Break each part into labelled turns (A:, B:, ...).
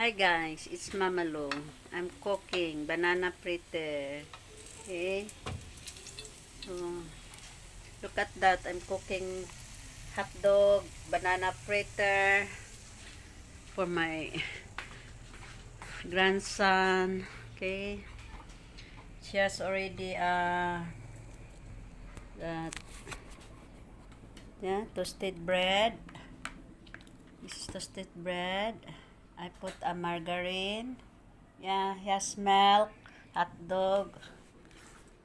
A: Hi guys, it's Mama Lo. I'm cooking banana fritter. Okay? So, look at that. I'm cooking hot dog, banana fritter for my grandson. Okay? She has already toasted bread. This is toasted bread. I put a margarine. Yeah, he has milk, hot dog.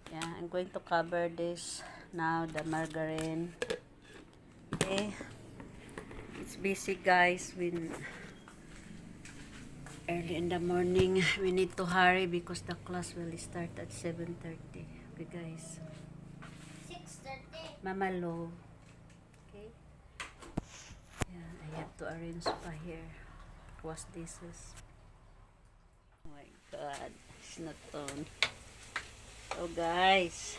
A: Yeah, I'm going to cover this now, the margarine. Okay. It's busy guys. Early in the morning, we need to hurry because the class will start at 7:30. Okay guys.
B: 6:30.
A: Mama Lo. Okay. Yeah, I have to arrange pa here. Wash dishes. Oh my god, it's not on. So guys,